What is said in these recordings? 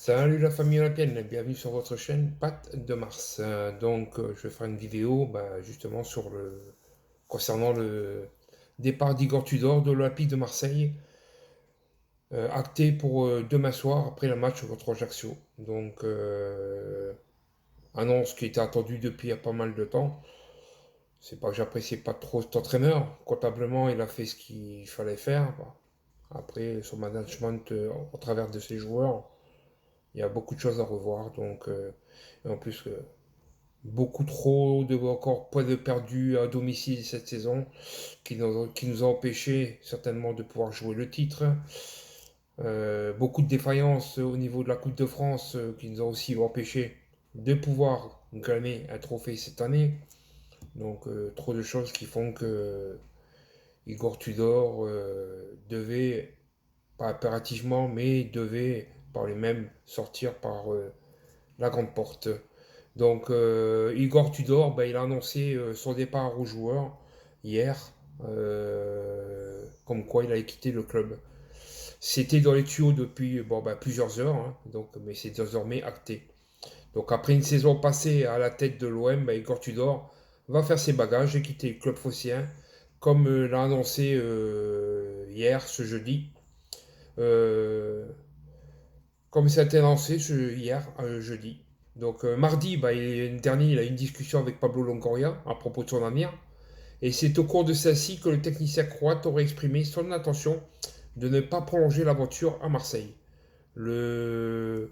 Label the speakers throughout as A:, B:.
A: Salut la famille olympienne, bienvenue sur votre chaîne Pat de Mars. Je vais faire une vidéo justement concernant le départ d'Igor Tudor de l'Olympique de Marseille, acté pour demain soir après le match contre Ajaccio. Annonce qui était attendue depuis il y a pas mal de temps. C'est pas que j'appréciais pas trop cet entraîneur. Comptablement, il a fait ce qu'il fallait faire. Après, son management au travers de ses joueurs. Il y a beaucoup de choses à revoir, et en plus, beaucoup trop de encore points de perdus à domicile cette saison, qui nous a empêché certainement de pouvoir jouer le titre. Beaucoup de défaillances au niveau de la Coupe de France qui nous a aussi empêché de pouvoir gagner un trophée cette année. Trop de choses qui font que Igor Tudor devait, pas impérativement, mais devait par lui-même sortir par la grande porte. Igor Tudor, il a annoncé son départ aux joueurs hier, comme quoi il allait quitter le club. C'était dans les tuyaux depuis plusieurs heures, hein, mais c'est désormais acté. Donc après une saison passée à la tête de l'OM, Igor Tudor va faire ses bagages et quitter le club phocéen, comme l'a annoncé hier, ce jeudi. Euh, Comme ça a été annoncé hier, jeudi. Mardi, dernier, il a eu une discussion avec Pablo Longoria à propos de son avenir. Et c'est au cours de celle-ci que le technicien croate aurait exprimé son intention de ne pas prolonger l'aventure à Marseille. Le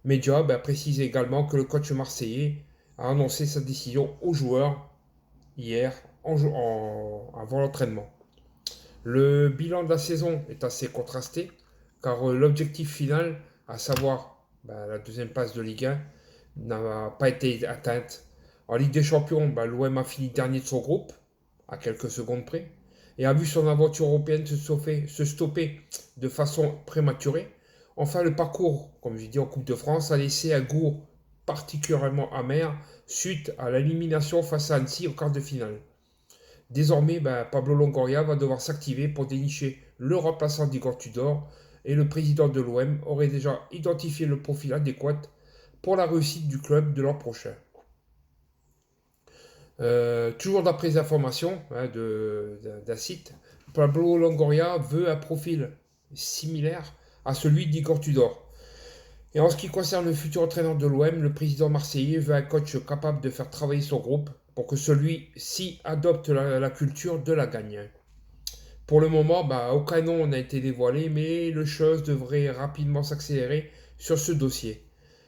A: média précise également que le coach marseillais a annoncé sa décision aux joueurs hier avant l'entraînement. Le bilan de la saison est assez contrasté, car l'objectif final, à savoir la deuxième place de Ligue 1, n'a pas été atteinte. En Ligue des Champions, l'OM a fini dernier de son groupe, à quelques secondes près, et a vu son aventure européenne se stopper de façon prématurée. Enfin, le parcours, comme je dis en Coupe de France, a laissé un goût particulièrement amer suite à l'élimination face à Annecy au quart de finale. Désormais, Pablo Longoria va devoir s'activer pour dénicher le remplaçant d'Igor Tudor et le président de l'OM aurait déjà identifié le profil adéquat pour la réussite du club de l'an prochain. Toujours d'après les informations d'un site, Pablo Longoria veut un profil similaire à celui d'Igor Tudor. Et en ce qui concerne le futur entraîneur de l'OM, le président marseillais veut un coach capable de faire travailler son groupe pour que celui-ci adopte la culture de la gagne. Pour le moment, aucun nom n'a été dévoilé, mais les choses devraient rapidement s'accélérer sur ce dossier.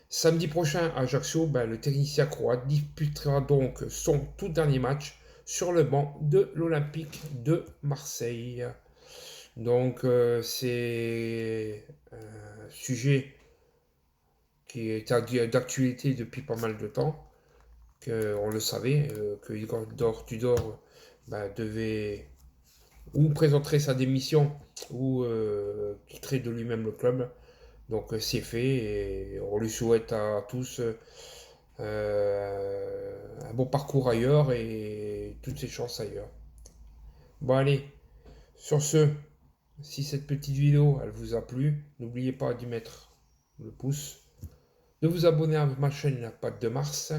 A: Samedi prochain à Ajaccio, le technicien croate disputera donc son tout dernier match sur le banc de l'Olympique de Marseille. C'est un sujet qui est d'actualité depuis pas mal de temps, on le savait, que Igor Tudor devait ou présenterait sa démission ou quitterait de lui-même le club. C'est fait et on lui souhaite à tous un bon parcours ailleurs et toutes ses chances ailleurs. Bon allez, sur ce, si cette petite vidéo elle vous a plu, n'oubliez pas d'y mettre le pouce, de vous abonner à ma chaîne La Patte de Mars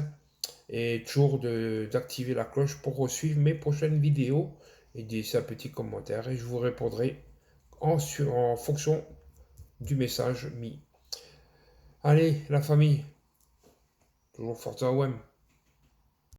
A: et toujours d'activer la cloche pour suivre mes prochaines vidéos et de laisser un petit commentaire et je vous répondrai en fonction du message mis. Allez, la famille, toujours Forza OM.